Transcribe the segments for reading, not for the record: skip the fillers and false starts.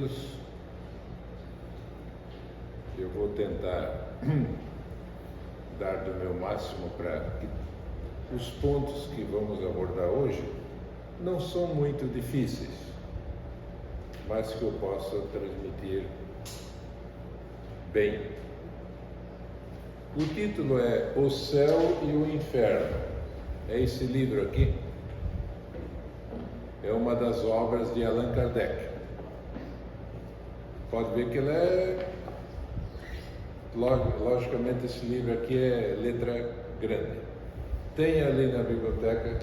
queridos, eu vou tentar dar do meu máximo para que os pontos que vamos abordar hoje não são muito difíceis, mas que eu possa transmitir bem. O título é O Céu e o Inferno. É esse livro aqui. É uma das obras de Allan Kardec. Pode ver que ele é... Logicamente, esse livro aqui é letra grande. Tem ali na biblioteca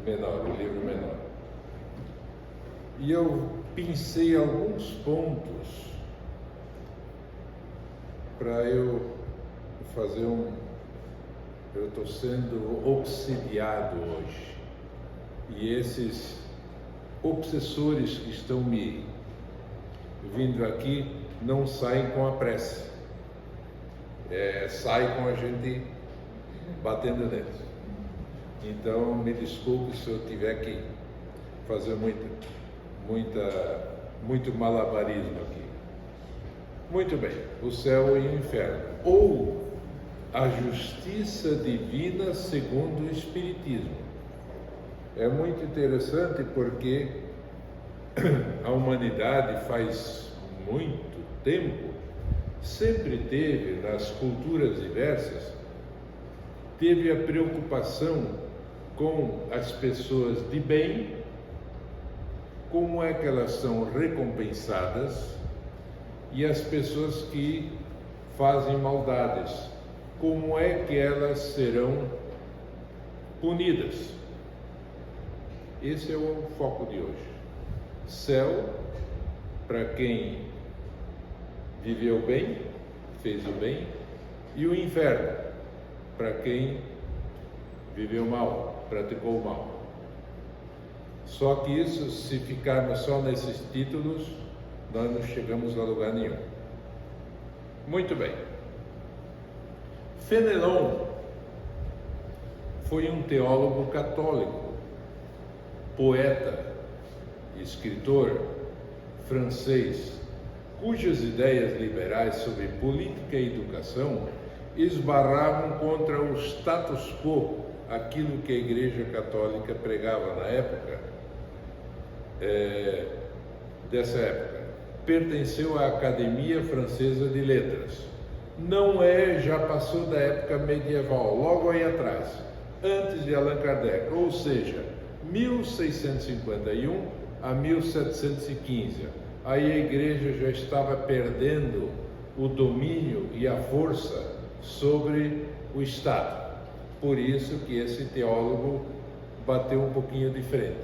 menor, o livro menor. E eu pensei alguns pontos para eu fazer Eu estou sendo obsidiado hoje. E esses obsessores que estão me vindo aqui não saem com a prece. Sai com a gente batendo neles. Então, me desculpe se eu tiver que fazer muito malabarismo aqui. Muito bem, o céu e o inferno, ou a justiça divina segundo o Espiritismo. É muito interessante porque a humanidade faz muito tempo sempre teve, nas culturas diversas, teve a preocupação com as pessoas de bem, como é que elas são recompensadas, e as pessoas que fazem maldades, como é que elas serão punidas. Esse é o foco de hoje. Céu, para quem viveu bem, fez o bem, e o inferno, para quem viveu mal, praticou o mal. Só que isso, se ficarmos só nesses títulos, nós não chegamos a lugar nenhum. Muito bem. Fénelon foi um teólogo católico, poeta, escritor francês, cujas ideias liberais sobre política e educação esbarravam contra o status quo, aquilo que a Igreja Católica pregava na época, dessa época. Pertenceu à Academia Francesa de Letras. Já passou da época medieval, logo aí atrás, antes de Allan Kardec, ou seja, 1651 a 1715. Aí a Igreja já estava perdendo o domínio e a força sobre o Estado. Por isso que esse teólogo bateu um pouquinho de frente.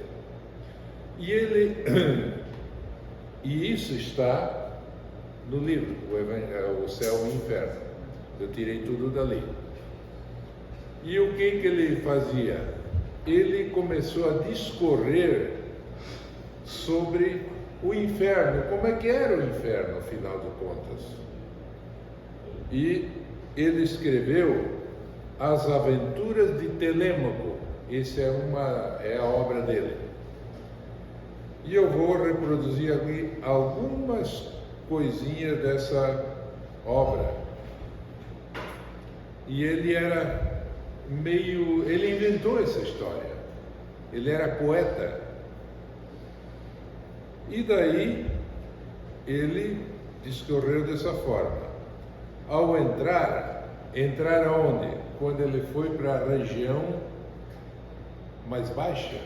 E isso está no livro, O Céu e o Inferno. Eu tirei tudo dali. E o que ele fazia? Ele começou a discorrer sobre o inferno, como é que era o inferno, afinal de contas. E ele escreveu As Aventuras de Telêmaco. Essa é a obra dele. E eu vou reproduzir aqui algumas coisinhas dessa obra. E ele inventou essa história. Ele era poeta. E daí ele discorreu dessa forma. Ao entrar aonde? Quando ele foi para a região mais baixa,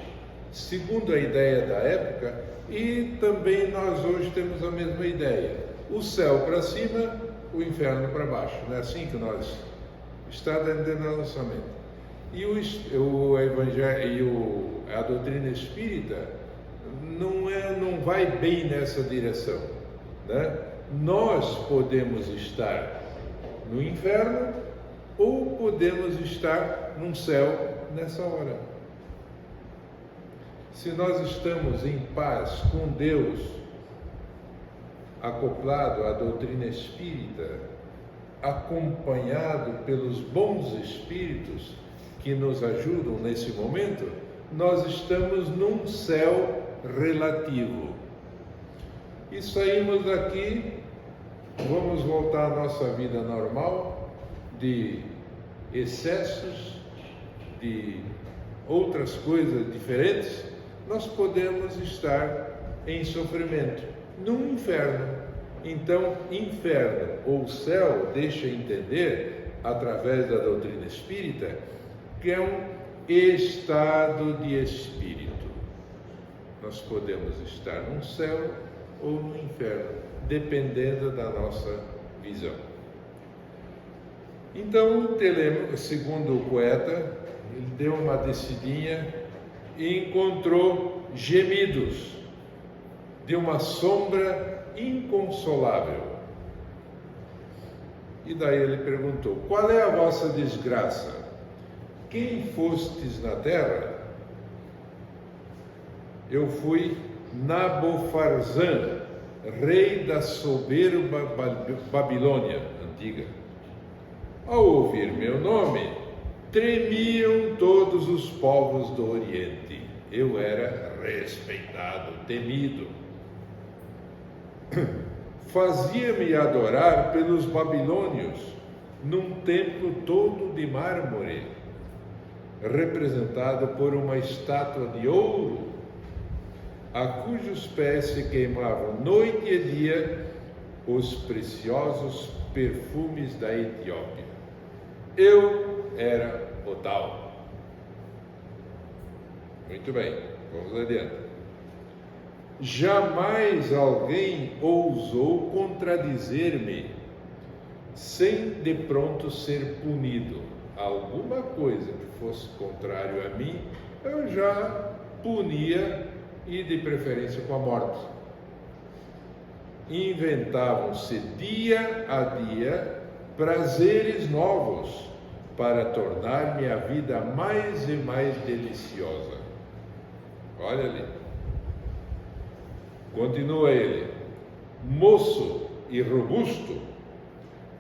segundo a ideia da época, e também nós hoje temos a mesma ideia. O céu para cima, o inferno para baixo. Não é assim que nós está dentro da nossa mente. E o Evangelho e a doutrina espírita não vai bem nessa direção, né? Nós podemos estar no inferno ou podemos estar no céu nessa hora. Se nós estamos em paz com Deus, acoplado à doutrina espírita, acompanhado pelos bons espíritos que nos ajudam nesse momento, nós estamos num céu relativo. e saímos daqui, vamos voltar à nossa vida normal, de excessos, de outras coisas diferentes, nós podemos estar em sofrimento, num inferno. Então, inferno ou céu deixa entender, através da doutrina espírita, que é um estado de espírito. Nós podemos estar no céu ou no inferno, dependendo da nossa visão. Então, Telêmaco, segundo o poeta, ele deu uma descidinha e encontrou gemidos de uma sombra inconsolável. E daí ele perguntou: qual é a vossa desgraça? Quem fostes na terra? Eu fui Nabofarzã, rei da soberba Babilônia antiga. Ao ouvir meu nome, tremiam todos os povos do Oriente. Eu era respeitado, temido. Fazia-me adorar pelos babilônios num templo todo de mármore, representado por uma estátua de ouro, a cujos pés se queimavam noite e dia os preciosos perfumes da Etiópia. Eu era o tal. Muito bem, vamos adiante. Jamais alguém ousou contradizer-me sem de pronto ser punido. Alguma coisa que fosse contrário a mim, eu já punia, e de preferência com a morte. Inventavam-se dia a dia prazeres novos para tornar minha vida mais e mais deliciosa. Olha ali. Continua ele: moço e robusto,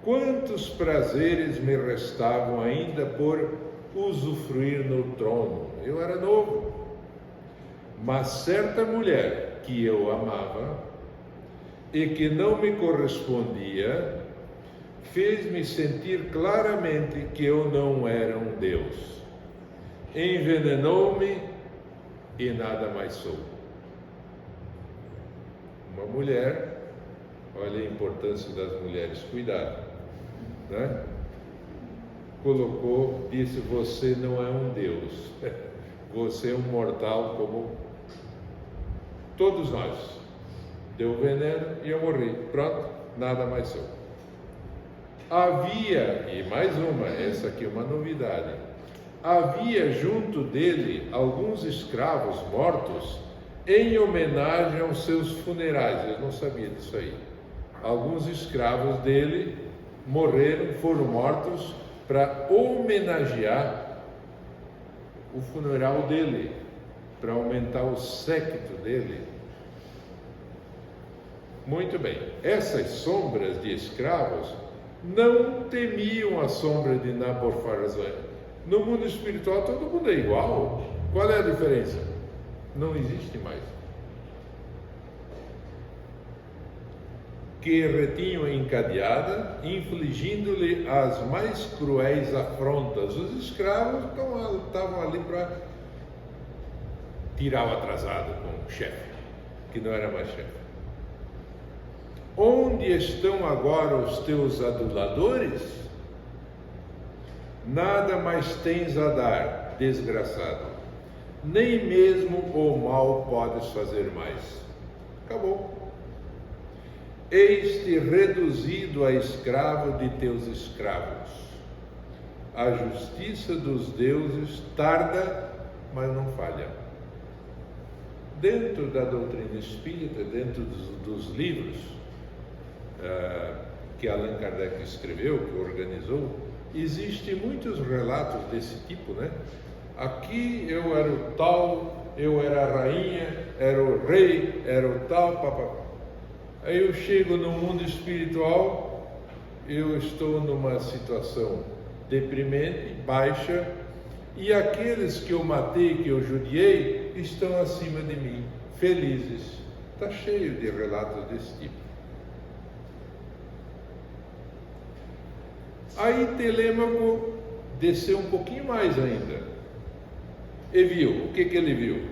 quantos prazeres me restavam ainda por usufruir no trono. Eu era novo. Mas certa mulher que eu amava e que não me correspondia, fez-me sentir claramente que eu não era um Deus. Envenenou-me e nada mais sou. Uma mulher, olha a importância das mulheres, cuidado, né? Colocou, disse: você não é um Deus, você é um mortal como todos nós. Deu veneno e eu morri. Pronto, nada mais sou. Havia, e mais uma, essa aqui é uma novidade, havia junto dele alguns escravos mortos em homenagem aos seus funerais. Eu não sabia disso aí. Alguns escravos dele morreram, foram mortos para homenagear o funeral dele, para aumentar o séquito dele. Muito bem, essas sombras de escravos não temiam a sombra de Nabofarzã. No mundo espiritual todo mundo é igual. Qual é a diferença? Não existe mais. Que retinham encadeada, infligindo-lhe as mais cruéis afrontas. Os escravos estavam ali para tirar o atrasado com o chefe, que não era mais chefe. Onde estão agora os teus aduladores? Nada mais tens a dar, desgraçado. Nem mesmo o mal podes fazer mais. Acabou. Eis-te reduzido a escravo de teus escravos. A justiça dos deuses tarda, mas não falha. Dentro da doutrina espírita, dentro dos livros que Allan Kardec escreveu, que organizou, existem muitos relatos desse tipo, né? Aqui eu era o tal, eu era a rainha, era o rei, era o tal, papapá. Aí eu chego no mundo espiritual, eu estou numa situação deprimente, baixa, e aqueles que eu matei, que eu judiei, estão acima de mim, felizes. Está cheio de relatos desse tipo. Aí Telêmaco desceu um pouquinho mais ainda e viu, o que ele viu?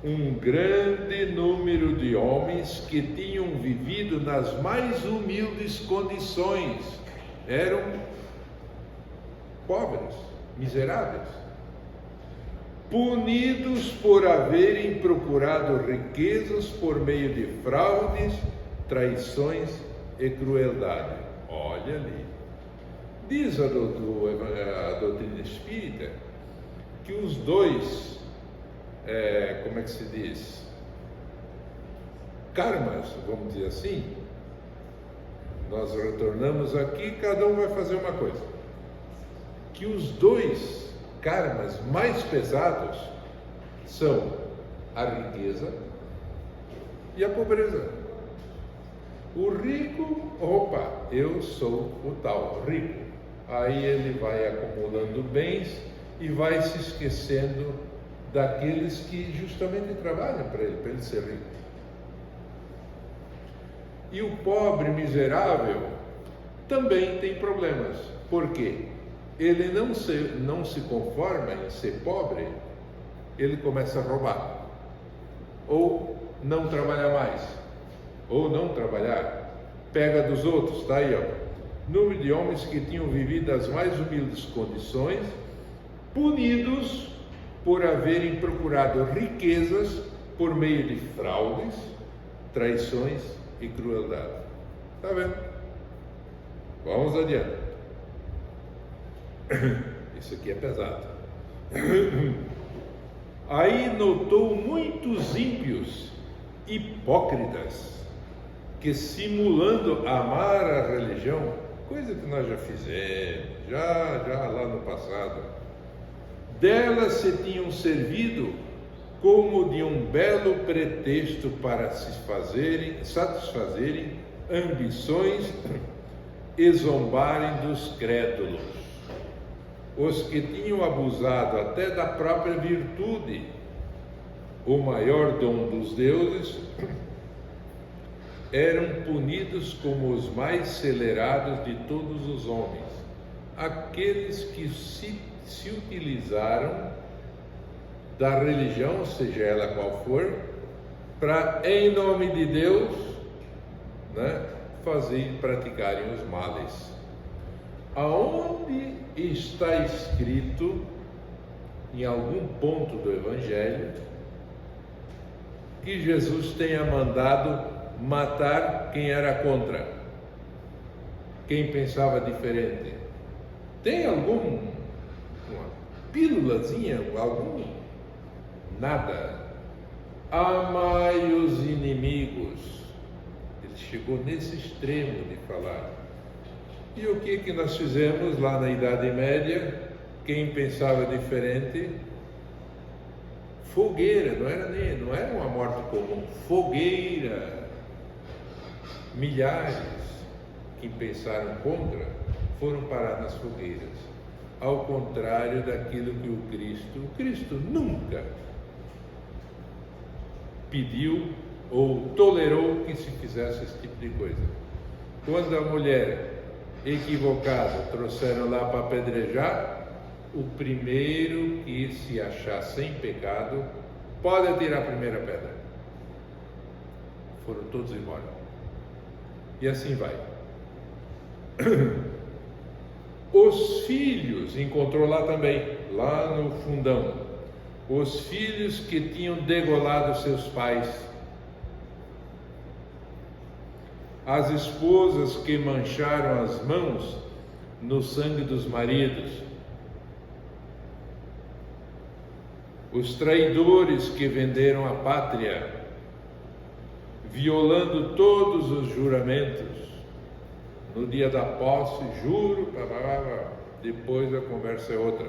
Um grande número de homens que tinham vivido nas mais humildes condições, eram pobres, miseráveis, punidos por haverem procurado riquezas por meio de fraudes, traições e crueldade. Olha ali. Diz a doutrina espírita que os dois, como é que se diz? Karmas, vamos dizer assim. Nós retornamos aqui, cada um vai fazer uma coisa. Que os dois karmas mais pesados são a riqueza e a pobreza. O rico, opa, eu sou o tal rico. Aí ele vai acumulando bens e vai se esquecendo daqueles que justamente trabalham para ele ser rico. E o pobre miserável também tem problemas. Por quê? Ele não se conforma em ser pobre, ele começa a roubar, ou não trabalhar mais, ou não trabalhar, pega dos outros, está aí, ó. Número de homens que tinham vivido as mais humildes condições, punidos por haverem procurado riquezas por meio de fraudes, traições e crueldade. Está vendo? Vamos adiante. Isso aqui é pesado. Aí notou muitos ímpios, hipócritas, que simulando amar a religião, coisa que nós já fizemos, já lá no passado, delas se tinham servido como de um belo pretexto para satisfazerem ambições e zombarem dos crédulos, os que tinham abusado até da própria virtude, o maior dom dos deuses, eram punidos como os mais celerados de todos os homens, aqueles que se utilizaram da religião, seja ela qual for, para, em nome de Deus, praticarem os males. Aonde está escrito, em algum ponto do Evangelho, que Jesus tenha mandado matar quem era contra, quem pensava diferente? Tem uma pílulazinha, algum? Nada. Amai os inimigos. Ele chegou nesse extremo de falar. E o que nós fizemos lá na Idade Média? Quem pensava diferente? Fogueira, não era uma morte comum, fogueira. Milhares que pensaram contra foram parar nas fogueiras, ao contrário daquilo que o Cristo nunca pediu ou tolerou que se fizesse esse tipo de coisa. Quando a mulher equivocada trouxeram lá para apedrejar, o primeiro que se achar sem pecado pode atirar a primeira pedra. Foram todos embora. E assim vai. Os filhos, encontrou lá também, lá no fundão, os filhos que tinham degolado seus pais, as esposas que mancharam as mãos no sangue dos maridos, os traidores que venderam a pátria, violando todos os juramentos. No dia da posse, juro, depois a conversa é outra.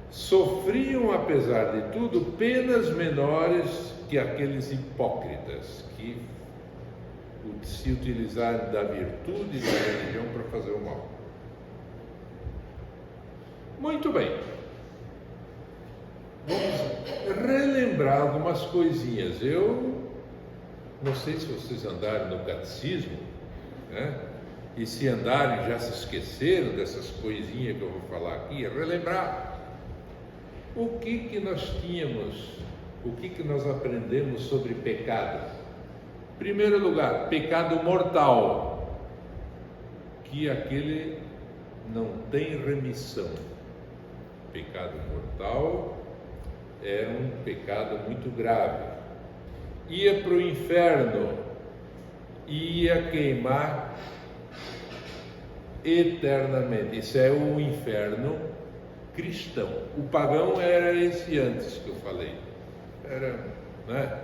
Sofriam, apesar de tudo, penas menores que aqueles hipócritas que se utilizaram da virtude da religião para fazer o mal. Muito bem. vamos relembrar algumas coisinhas. Eu não sei se vocês andaram no catecismo, né? E se andarem já se esqueceram dessas coisinhas que eu vou falar aqui, relembrar o que nós tínhamos, o que nós aprendemos sobre pecado. Em primeiro lugar, pecado mortal, que aquele não tem remissão. Pecado mortal é um pecado muito grave. Ia para o inferno, ia queimar eternamente. Isso é o inferno cristão. O pagão era esse antes que eu falei. Era, né?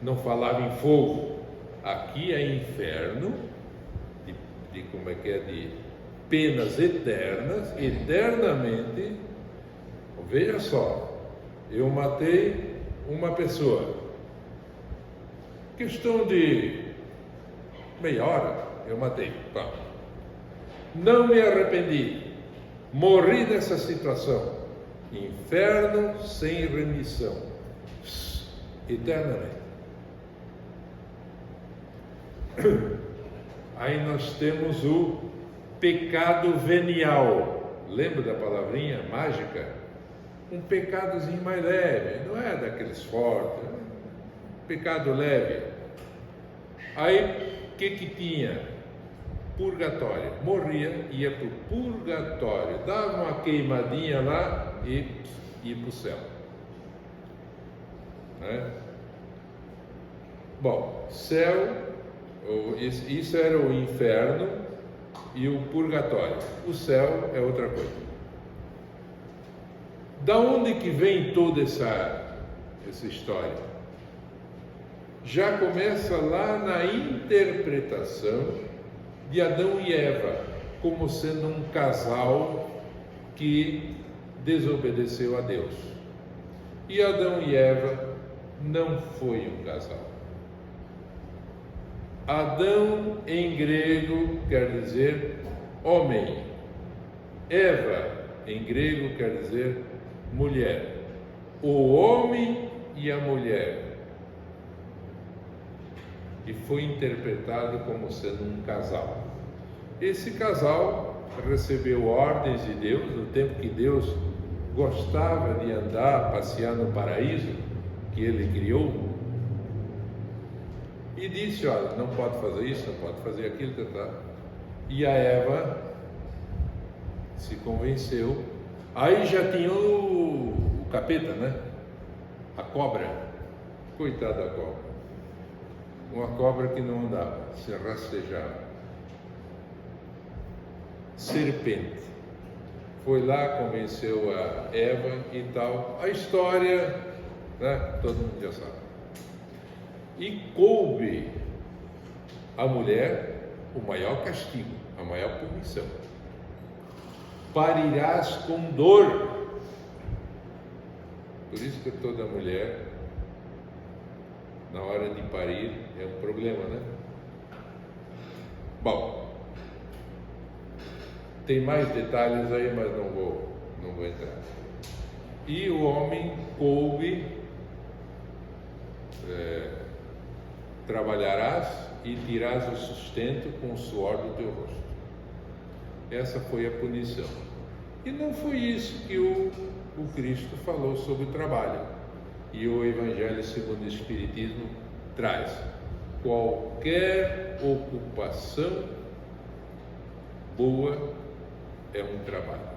Não falava em fogo. Aqui é inferno, de como é que é, de penas eternas, eternamente. Veja só, eu matei uma pessoa. Questão de meia hora, eu matei. Tá. Não me arrependi. Morri nessa situação. Inferno sem remissão. Eternamente. Aí nós temos o pecado venial. Lembra da palavrinha mágica? Um pecadozinho mais leve, não é daqueles fortes. Pecado leve. Aí, o que tinha? Purgatório. Morria, ia para o purgatório, dava uma queimadinha lá e ia para o céu. Né? Bom, céu, isso era o inferno e o purgatório. O céu é outra coisa. Da onde que vem toda essa história? Já começa lá na interpretação de Adão e Eva, como sendo um casal que desobedeceu a Deus. E Adão e Eva não foi um casal. Adão em grego quer dizer homem. Eva em grego quer dizer mulher. O homem e a mulher. E foi interpretado como sendo um casal. Esse casal recebeu ordens de Deus, no tempo que Deus gostava de andar, passear no paraíso que Ele criou, e disse: olha, não pode fazer isso, não pode fazer aquilo, tá? E a Eva se convenceu. Aí já tinha o capeta, né? A cobra. Coitada da cobra. Uma cobra que não andava, se rastejava. Serpente. Foi lá, convenceu a Eva e tal. A história, né? Todo mundo já sabe. E coube à mulher o maior castigo, a maior punição. Parirás com dor. Por isso que toda mulher, na hora de parir, é um problema, né? Bom, tem mais detalhes aí, mas não vou entrar. E o homem coube, trabalharás e tirás o sustento com o suor do teu rosto. Essa foi a punição. E não foi isso que o Cristo falou sobre o trabalho. E o Evangelho segundo o Espiritismo traz: qualquer ocupação boa é um trabalho.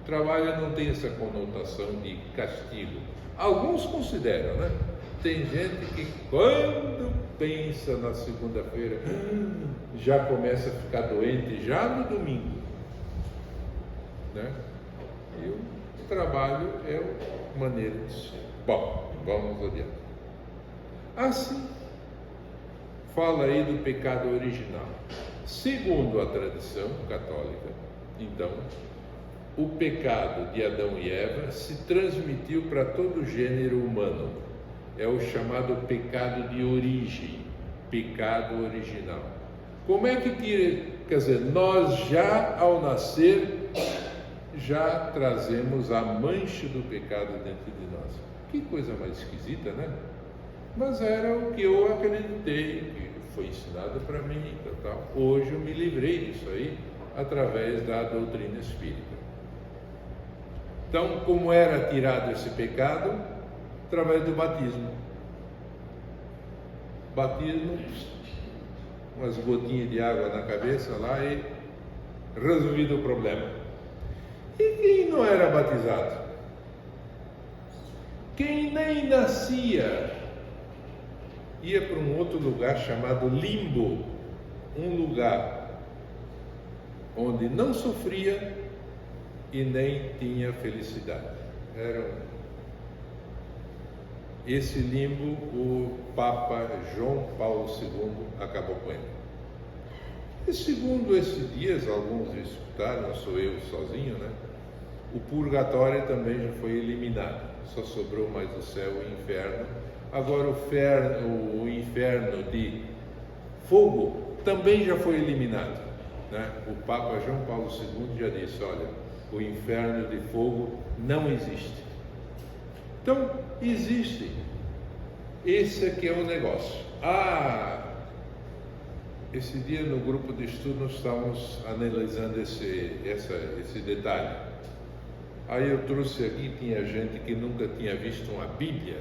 Trabalho não tem essa conotação de castigo. Alguns consideram, né? Tem gente que quando pensa na segunda-feira já começa a ficar doente já no domingo, né? E o trabalho é uma maneira de ser. Bom, vamos adiante. Assim, fala aí do pecado original. Segundo a tradição católica, então, o pecado de Adão e Eva se transmitiu para todo o gênero humano. É o chamado pecado de origem, pecado original. Como é que quer dizer, nós já ao nascer, já trazemos a mancha do pecado dentro de nós. Que coisa mais esquisita, né? Mas era o que eu acreditei, que foi ensinado para mim, tal. Hoje eu me livrei disso aí através da doutrina espírita. Então, como era tirado esse pecado? Através do batismo. Batismo, umas gotinhas de água na cabeça lá e resolvido o problema. E quem não era batizado? Quem nem nascia ia para um outro lugar chamado limbo, um lugar onde não sofria e nem tinha felicidade. Esse limbo o Papa João Paulo II acabou com ele. E segundo esses dias, alguns escutaram, não sou eu sozinho, né? O purgatório também já foi eliminado, só sobrou mais o céu e o inferno. Agora o inferno de fogo também já foi eliminado, né? O Papa João Paulo II já disse, olha, o inferno de fogo não existe. Então, existe. Esse aqui é o negócio. Esse dia no grupo de estudo nós estávamos analisando esse detalhe. Aí eu trouxe aqui, tinha gente que nunca tinha visto uma Bíblia,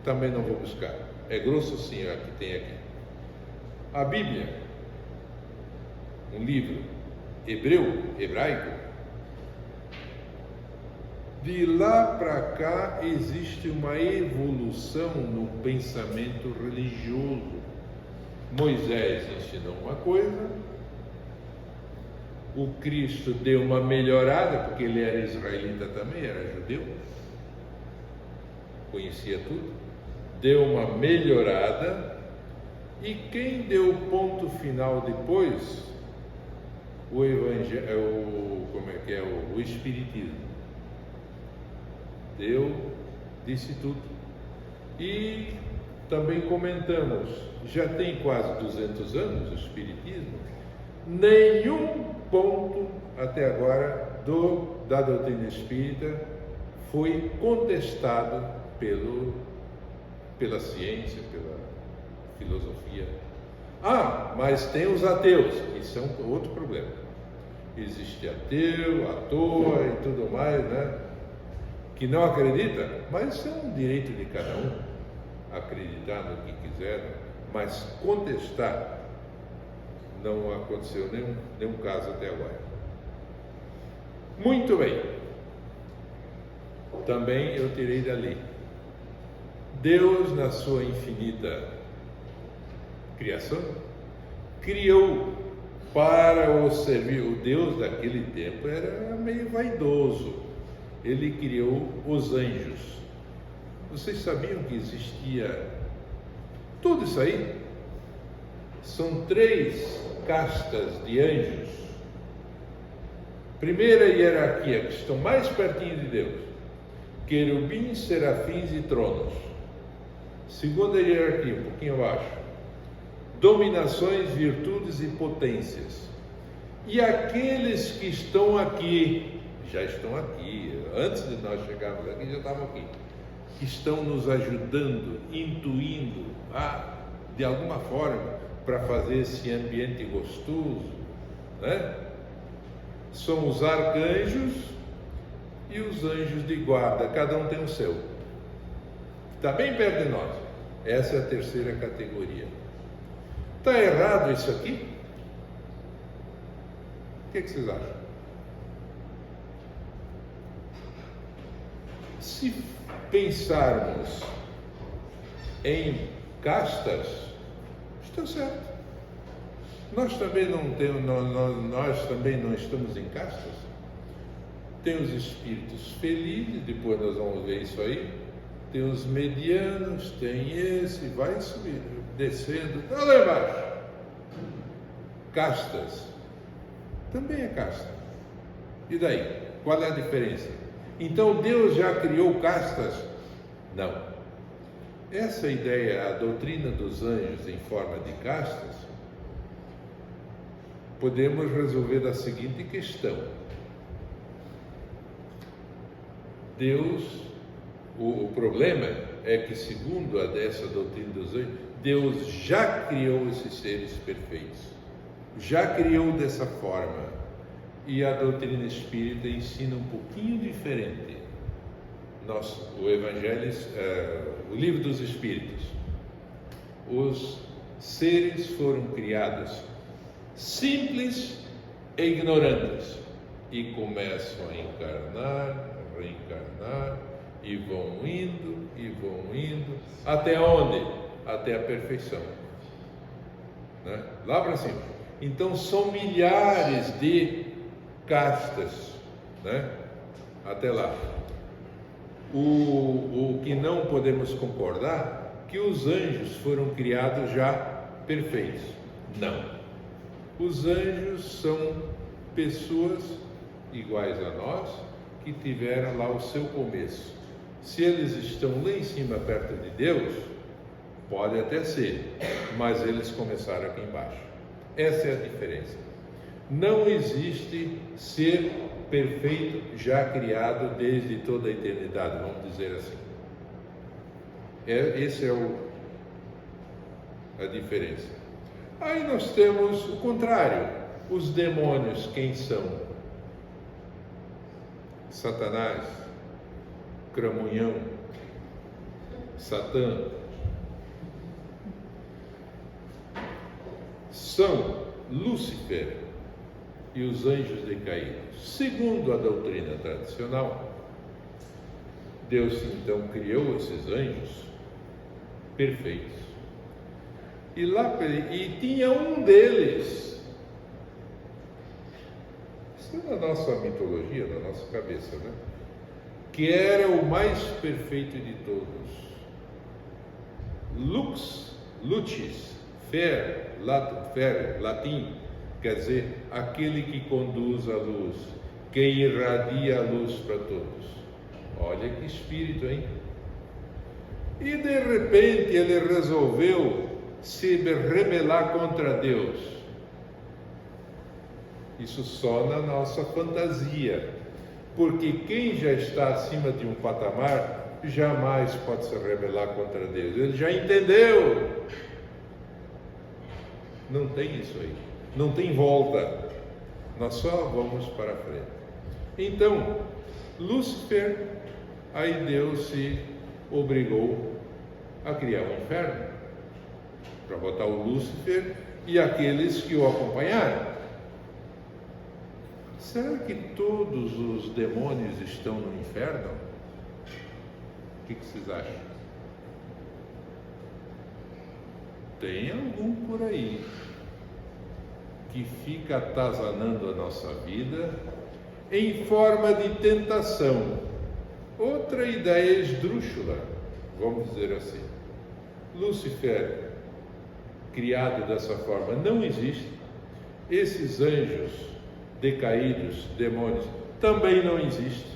também não vou buscar. É grosso sim, a que tem aqui. A Bíblia, um livro hebraico, de lá para cá existe uma evolução no pensamento religioso. Moisés ensinou uma coisa, o Cristo deu uma melhorada, porque ele era israelita também, era judeu, conhecia tudo, deu uma melhorada, e quem deu o ponto final depois? O Evangelho, o Espiritismo. Disse tudo. E também comentamos, já tem quase 200 anos o Espiritismo, nenhum ponto até agora da doutrina espírita foi contestado pela ciência, pela filosofia. Mas tem os ateus, isso é um outro problema. Existe ateu, à toa e tudo mais, né? Que não acredita, mas isso é um direito de cada um, acreditar no que quiser, mas contestar não aconteceu nenhum caso até agora. Muito bem. Também eu tirei dali. Deus, na sua infinita criação, criou para o servir. O Deus daquele tempo era meio vaidoso. Ele criou os anjos. Vocês sabiam que existia tudo isso aí? São 3 castas de anjos. Primeira hierarquia, que estão mais pertinho de Deus: querubins, serafins e tronos. Segunda hierarquia, um pouquinho abaixo: dominações, virtudes e potências. E aqueles que estão aqui, já estão aqui, antes de nós chegarmos aqui, já estavam aqui, que estão nos ajudando, intuindo, de alguma forma, para fazer esse ambiente gostoso, né? São os arcanjos e os anjos de guarda, cada um tem o seu, está bem perto de nós. Essa é a terceira categoria. Está errado isso aqui? O que vocês acham? Se pensarmos em castas, está certo. Nós também nós também não estamos em castas. Tem os espíritos felizes, depois nós vamos ver isso aí. Tem os medianos, tem esse, vai subindo, descendo, lá embaixo. Castas. Também é casta. E daí? Qual é a diferença? Então Deus já criou castas? Não. Essa ideia, a doutrina dos anjos em forma de castas, podemos resolver da seguinte questão: Deus, o problema é que, segundo essa doutrina dos anjos, Deus já criou esses seres perfeitos, já criou dessa forma. E a doutrina espírita ensina um pouquinho diferente. O Evangelho, o Livro dos Espíritos, os seres foram criados simples e ignorantes e começam a encarnar, reencarnar, e vão indo, até onde? Até a perfeição, né? Lá para cima. Então são milhares de castas, né? Até lá. O que não podemos concordar, que os anjos foram criados já perfeitos. Não. Os anjos são pessoas iguais a nós, que tiveram lá o seu começo. Se eles estão lá em cima, perto de Deus, pode até ser, mas eles começaram aqui embaixo. Essa é a diferença. Não existe ser perfeito já criado desde toda a eternidade, vamos dizer assim. Esse é a diferença. Aí nós temos o contrário. Os demônios, quem são? Satanás, Cramunhão, Satã. São Lúcifer e os anjos decaídos. Segundo a doutrina tradicional, Deus então criou esses anjos perfeitos. E tinha um deles, isso é na nossa mitologia, na nossa cabeça, né? Que era o mais perfeito de todos. Lucis, fer, latim, quer dizer, aquele que conduz a luz, que irradia a luz para todos. Olha que espírito, hein? E de repente ele resolveu se rebelar contra Deus. Isso só na nossa fantasia, porque quem já está acima de um patamar jamais pode se rebelar contra Deus. Ele já entendeu. Não tem isso aí, não tem volta. Nós só vamos para frente. Então, Lúcifer, aí Deus se obrigou a criar um inferno para botar o Lúcifer e aqueles que o acompanharam. Será que todos os demônios estão no inferno? O que vocês acham? Tem algum por aí que fica atazanando a nossa vida em forma de tentação. Outra ideia esdrúxula, vamos dizer assim. Lúcifer, criado dessa forma, não existe. Esses anjos decaídos, demônios, também não existem.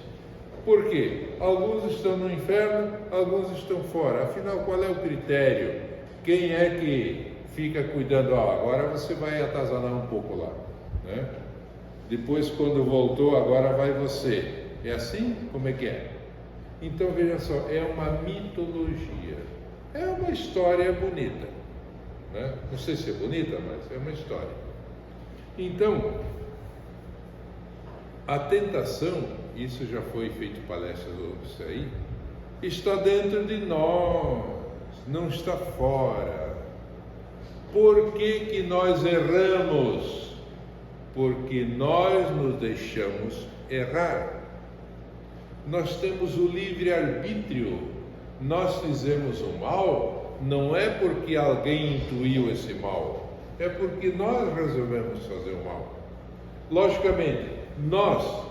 Por quê? Alguns estão no inferno, alguns estão fora. Afinal, qual é o critério? Quem é que fica cuidando? Agora você vai atazanar um pouco lá, né? Depois, quando voltou, agora vai você. É assim? Como é que é? Então, veja só, é uma mitologia. É uma história bonita, né? Não sei se é bonita, mas é uma história. Então, a tentação, isso já foi feito palestra sobre isso aí, está dentro de nós, não está fora. Por que nós erramos? Porque nós nos deixamos errar. Nós temos o livre-arbítrio. Nós fizemos o mal, não é porque alguém intuiu esse mal, é porque nós resolvemos fazer o mal. Logicamente, nós,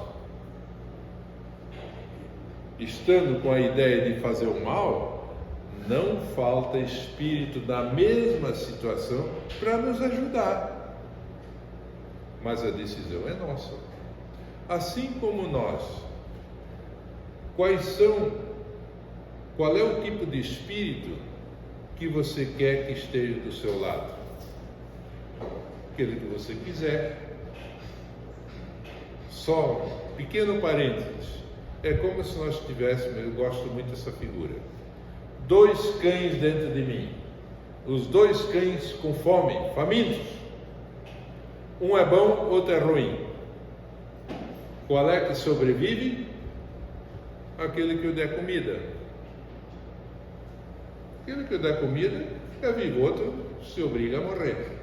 estando com a ideia de fazer o mal, não falta espírito na mesma situação para nos ajudar. Mas a decisão é nossa. Assim como nós, qual é o tipo de espírito que você quer que esteja do seu lado? Aquele que você quiser. Só pequeno parênteses. É como se nós tivéssemos, eu gosto muito dessa figura, dois cães dentro de mim. Os dois cães com fome, famintos. Um é bom, outro é ruim. Qual é que sobrevive? Aquele que o der comida. Aquele que o der comida é vivo, outro se obriga a morrer.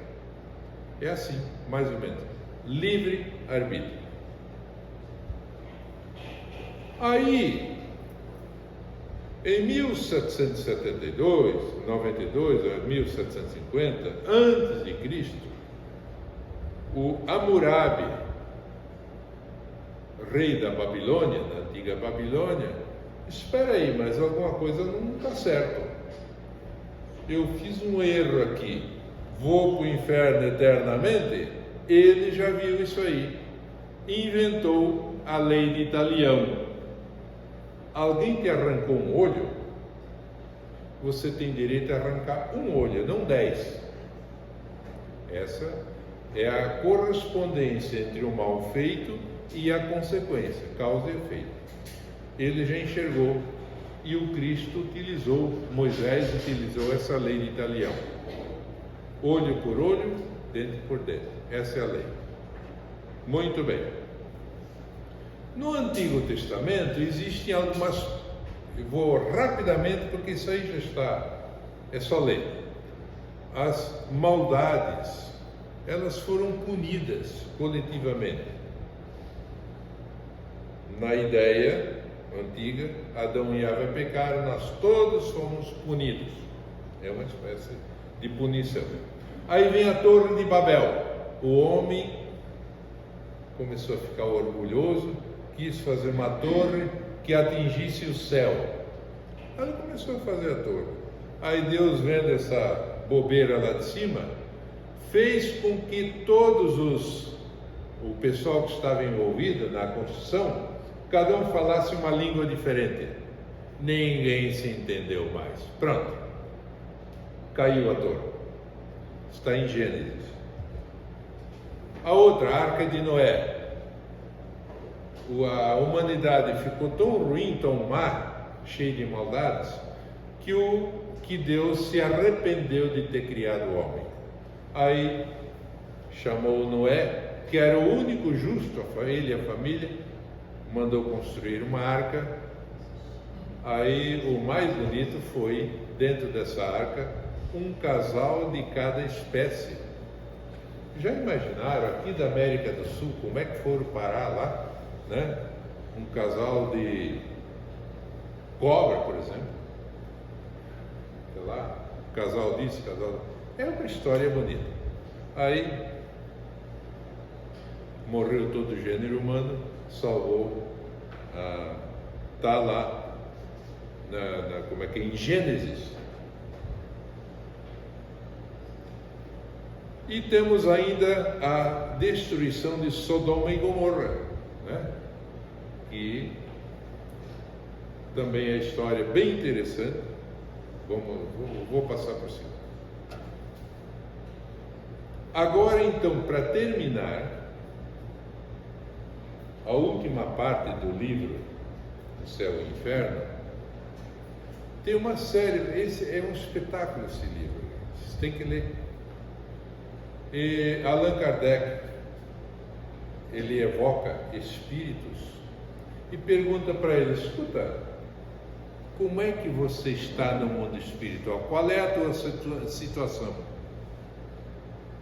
É assim, mais ou menos. Livre arbítrio. Aí, em 1772, 92 a 1750, antes de Cristo, o Hammurabi, rei da Babilônia, da antiga Babilônia, espera aí, mas alguma coisa não está certo. Eu fiz um erro aqui, vou para o inferno eternamente. Ele já viu isso aí, inventou a lei de Talião. Alguém que arrancou um olho, você tem direito a arrancar um olho, não 10. Essa é a correspondência entre o mal feito e a consequência, causa e efeito. Ele já enxergou e o Cristo utilizou, Moisés utilizou essa lei de Talião. Olho por olho, dente por dente. Essa é a lei. Muito bem. No Antigo Testamento existem algumas, eu vou rapidamente porque isso aí já está, é só ler. As maldades, elas foram punidas coletivamente. Na ideia antiga, Adão e Eva pecaram, nós todos fomos punidos. É uma espécie de punição. Aí vem a Torre de Babel. O homem começou a ficar orgulhoso, quis fazer uma torre que atingisse o céu. Aí começou a fazer a torre. Aí Deus, vendo essa bobeira lá de cima, fez com que o pessoal que estava envolvido na construção, cada um falasse uma língua diferente. Ninguém se entendeu mais. Pronto. Caiu a torre. Está em Gênesis. A outra, a Arca de Noé. A humanidade ficou tão ruim, tão má, cheia de maldades, que Deus se arrependeu de ter criado o homem. Aí chamou Noé, que era o único justo, ele e a família, mandou construir uma arca. Aí o mais bonito foi, dentro dessa arca, um casal de cada espécie. Já imaginaram aqui da América do Sul como é que foram parar lá, né? Um casal de cobra, por exemplo, sei lá, casal disso, casal... É uma história bonita. Aí morreu todo o gênero humano, salvou, está lá como é que é, em Gênesis. E temos ainda a destruição de Sodoma e Gomorra, né? Que também é história bem interessante. Vou passar por cima. Agora, então, para terminar, a última parte do livro, O Céu e o Inferno, tem uma série, esse é um espetáculo esse livro, vocês têm que ler. E Allan Kardec, ele evoca espíritos e pergunta para eles: escuta, como é que você está no mundo espiritual? Qual é a tua situação?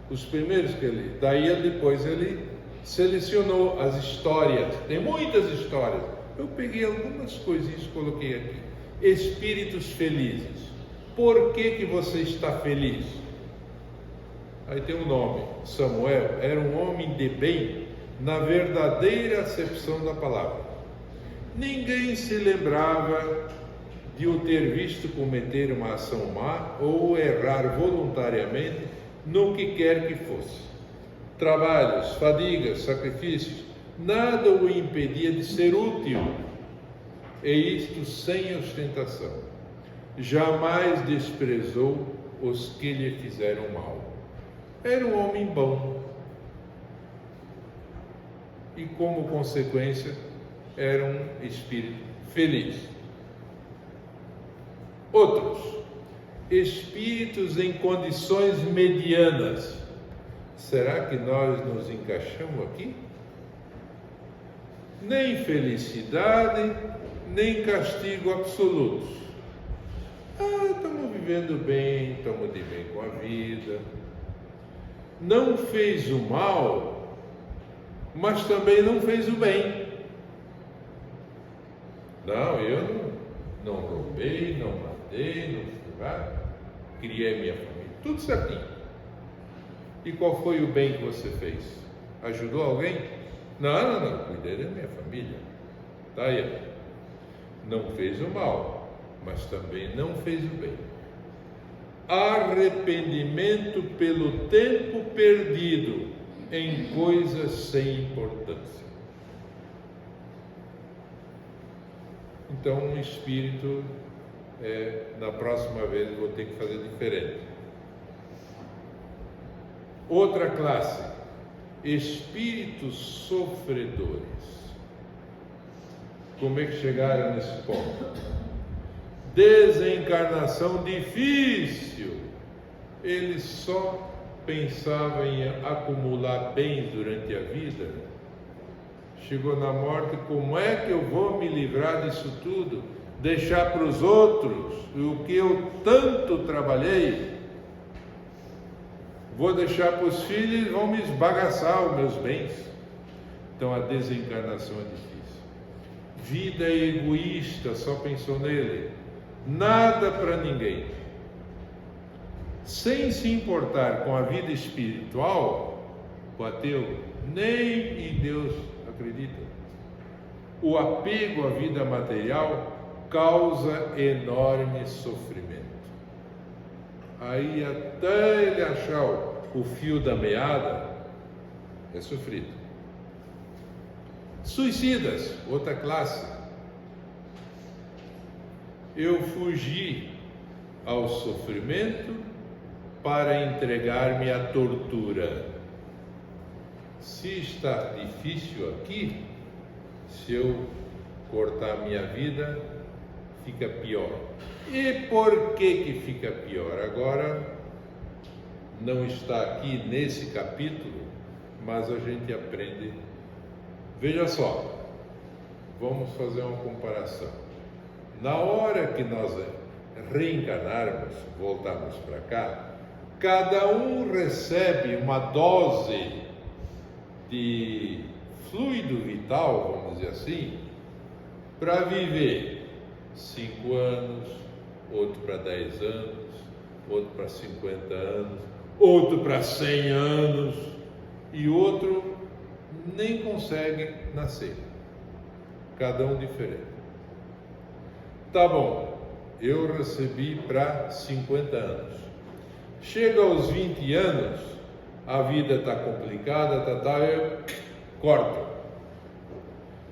Os primeiros que depois ele selecionou as histórias, tem muitas histórias. Eu peguei algumas coisinhas e coloquei aqui. Espíritos felizes. Por que você está feliz? Aí tem um nome, Samuel, era um homem de bem na verdadeira acepção da palavra. Ninguém se lembrava de o ter visto cometer uma ação má ou errar voluntariamente no que quer que fosse. Trabalhos, fadigas, sacrifícios, nada o impedia de ser útil, e isto sem ostentação. Jamais desprezou os que lhe fizeram mal. Era um homem bom. E como consequência, era um espírito feliz. Outros, espíritos em condições medianas. Será que nós nos encaixamos aqui? Nem felicidade, nem castigo absolutos. Estamos vivendo bem, estamos de bem com a vida. Não fez o mal, mas também não fez o bem. Não, eu não roubei, não matei, não fui lá, criei minha família, tudo certinho. E qual foi o bem que você fez? Ajudou alguém? Não, cuidei da minha família. Tá aí. Não fez o mal, mas também não fez o bem. Arrependimento pelo tempo perdido em coisas sem importância. Então, um espírito, na próxima vez vou ter que fazer diferente. Outra classe, espíritos sofredores. Como é que chegaram nesse ponto? Desencarnação difícil. Eles só pensavam em acumular bens durante a vida. Chegou na morte, como é que eu vou me livrar disso tudo? Deixar para os outros o que eu tanto trabalhei? Vou deixar para os filhos e vão me esbagaçar os meus bens. Então a desencarnação é difícil. Vida egoísta, só pensou nele. Nada para ninguém. Sem se importar com a vida espiritual, o ateu nem em Deus acredita. O apego à vida material causa enorme sofrimento. Aí até ele achar o fio da meada, é sofrido. Suicidas, outra classe. Eu fugi ao sofrimento para entregar-me à tortura. Se está difícil aqui, se eu cortar minha vida, fica pior. E por que fica pior? Agora, não está aqui nesse capítulo, mas a gente aprende. Veja só, vamos fazer uma comparação. Na hora que nós reencarnarmos, voltarmos para cá, cada um recebe uma dose de fluido vital, vamos dizer assim, para viver 5 anos, outro para 10 anos, outro para 50 anos, outro para 100 anos, e outro nem consegue nascer. Cada um diferente. Tá bom, eu recebi para 50 anos. Chega aos 20 anos, a vida está complicada, eu corto.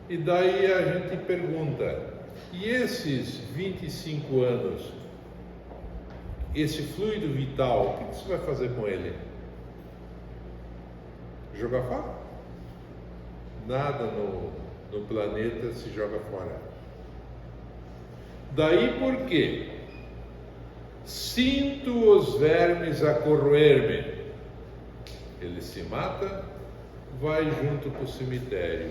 E daí a gente pergunta, e esses 25 anos, esse fluido vital, o que você vai fazer com ele? Jogar fora? Nada no planeta se joga fora. Daí por quê? Sinto os vermes a corroer-me. Ele se mata, vai junto para o cemitério.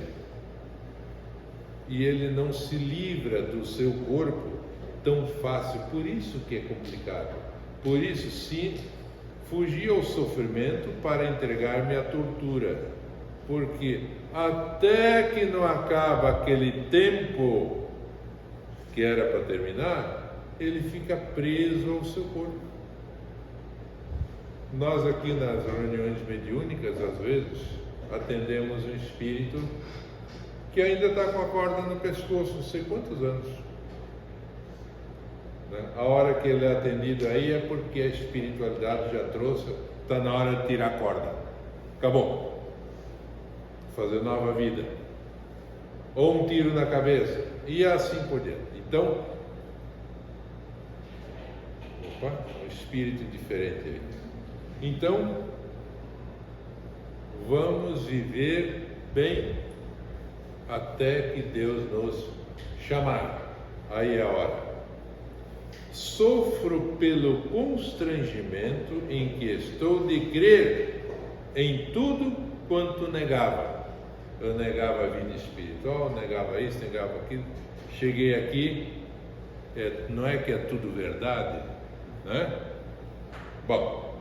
E ele não se livra do seu corpo tão fácil. Por isso que é complicado. Por isso, sim, fugi ao sofrimento para entregar-me à tortura. Porque até que não acaba aquele tempo que era para terminar, ele fica preso ao seu corpo. Nós aqui nas reuniões mediúnicas, às vezes, atendemos um espírito que ainda está com a corda no pescoço, não sei quantos anos. A hora que ele é atendido aí é porque a espiritualidade já trouxe, está na hora de tirar a corda. Acabou. Fazer nova vida. Ou um tiro na cabeça. E assim por diante. Então, um espírito diferente aí. Então, vamos viver bem. até que Deus nos chamar. Aí é a hora. Sofro pelo constrangimento em que estou de crer em tudo quanto negava. Eu negava a vida espiritual, negava isso, negava aquilo. Cheguei aqui, não é que é tudo verdade, né? Bom,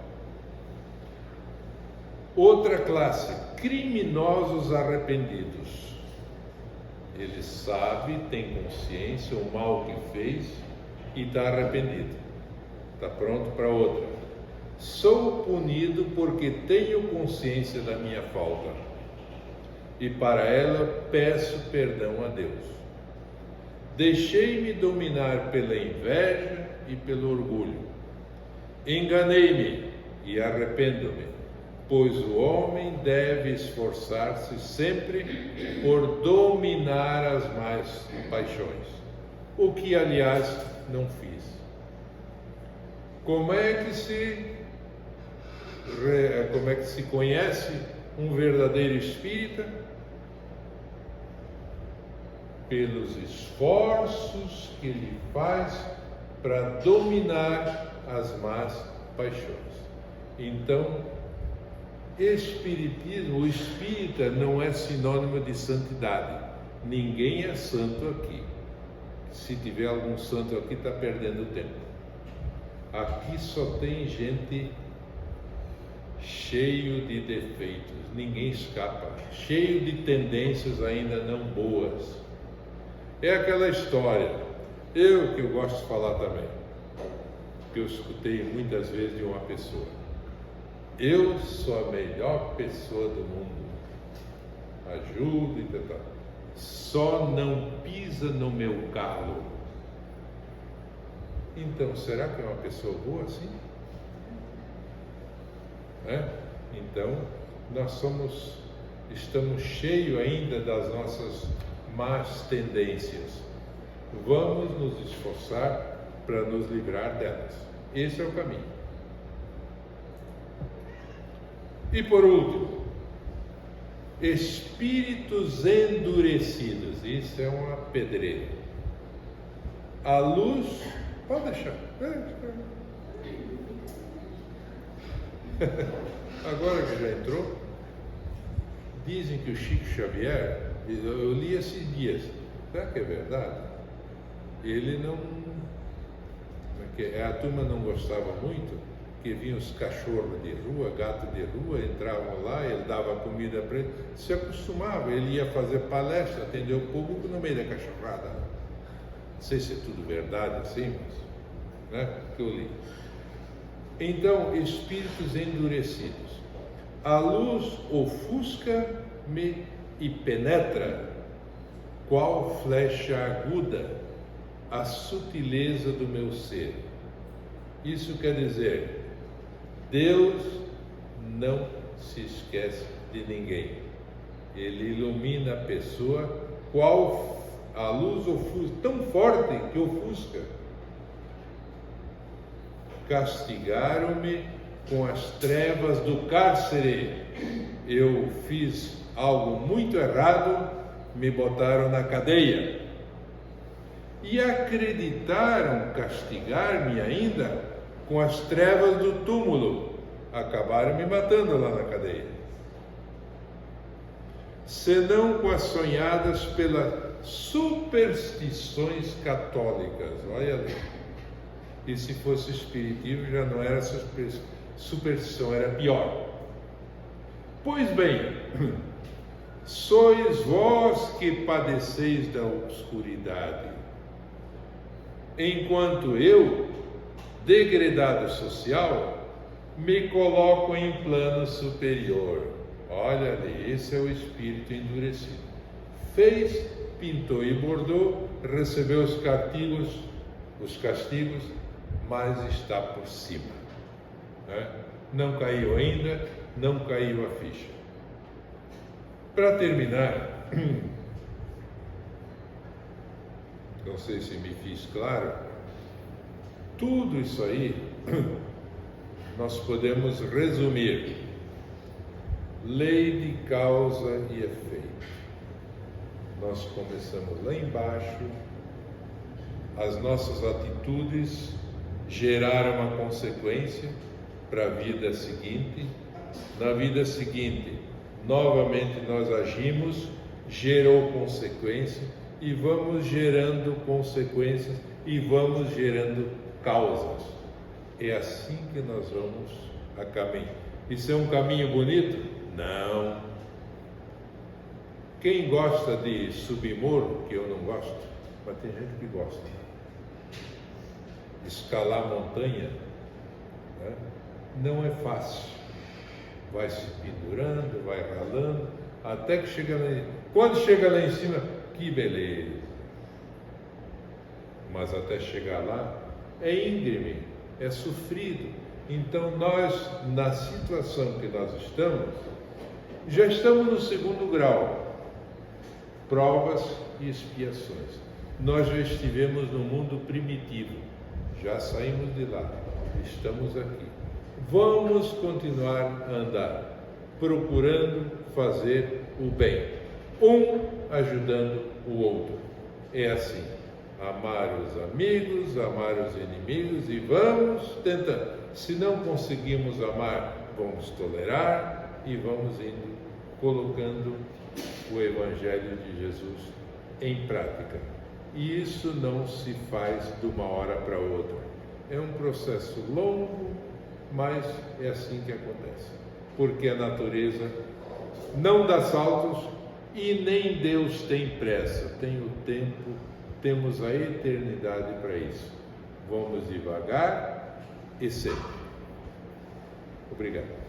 outra classe, criminosos arrependidos. Ele sabe, tem consciência, o mal que fez e está arrependido. Está pronto para outra. Sou punido porque tenho consciência da minha falta e para ela peço perdão a Deus. Deixei-me dominar pela inveja e pelo orgulho. Enganei-me e arrependo-me, pois o homem deve esforçar-se sempre por dominar as más paixões, o que, aliás, não fiz. Como é que se conhece um verdadeiro espírita? Pelos esforços que ele faz para dominar as más paixões. Então, espiritismo, o espírita não é sinônimo de santidade. Ninguém é santo aqui. Se tiver algum santo aqui, está perdendo tempo. Aqui só tem gente cheio de defeitos, ninguém escapa, cheio de tendências ainda não boas. É aquela história, que eu gosto de falar também, que eu escutei muitas vezes de uma pessoa. Eu sou a melhor pessoa do mundo, ajudo e tal. Só não pisa no meu calo. Então, será que é uma pessoa boa assim? Então, estamos cheios ainda das nossas más tendências. Vamos nos esforçar para nos livrar delas. Esse é o caminho. E por último, espíritos endurecidos. Isso é uma pedreira. A luz, pode deixar. Agora que já entrou, dizem que o Chico Xavier, eu li esses dias, será que é verdade? Ele não, a turma não gostava muito, que vinham os cachorros de rua, gato de rua, entravam lá, ele dava comida para ele, se acostumava, ele ia fazer palestra, atender o público no meio da cachorrada. Não sei se é tudo verdade assim, mas, que eu li. Então, espíritos endurecidos. A luz ofusca-me e penetra, qual flecha aguda, a sutileza do meu ser. Isso quer dizer, Deus não se esquece de ninguém. Ele ilumina a pessoa, qual a luz ofusca, tão forte que ofusca. Castigaram-me com as trevas do cárcere. Eu fiz algo muito errado, me botaram na cadeia. E acreditaram castigar-me ainda com as trevas do túmulo. Acabaram me matando lá na cadeia. Senão com as sonhadas pelas superstições católicas. Olha ali. E se fosse espiritismo, já não era superstição, era pior. Pois bem, sois vós que padeceis da obscuridade, enquanto eu, degradado social, me coloco em plano superior. Olha ali, esse é o espírito endurecido. Fez, pintou e bordou, recebeu os castigos, mas está por cima. Não caiu ainda, não caiu a ficha. Para terminar, não sei se me fiz claro, tudo isso aí nós podemos resumir: lei de causa e efeito. nós começamos lá embaixo, as nossas atitudes geraram uma consequência para a vida seguinte. Na vida seguinte, novamente nós agimos, gerou consequência, e vamos gerando consequências e vamos gerando causas. É assim que nós vamos a caminho. Isso é um caminho bonito? Não. Quem gosta de subir morro, que eu não gosto, mas tem gente que gosta, escalar montanha, né? Não é fácil. Vai se pendurando, vai ralando, até que chega lá. Quando chega lá em cima, que beleza! Mas até chegar lá é íngreme, é sofrido. Então nós, na situação que nós estamos, já estamos no segundo grau, provas e expiações. Nós já estivemos no mundo primitivo, já saímos de lá, estamos aqui. Vamos continuar a andar, procurando fazer o bem, um ajudando o outro. É assim, amar os amigos, amar os inimigos, e vamos tentando. Se não conseguimos amar, vamos tolerar e vamos indo colocando o Evangelho de Jesus em prática. E isso não se faz de uma hora para outra. É um processo longo, mas é assim que acontece. Porque a natureza não dá saltos e nem Deus tem pressa. Tem o tempo, temos a eternidade para isso. Vamos devagar e sempre. Obrigado.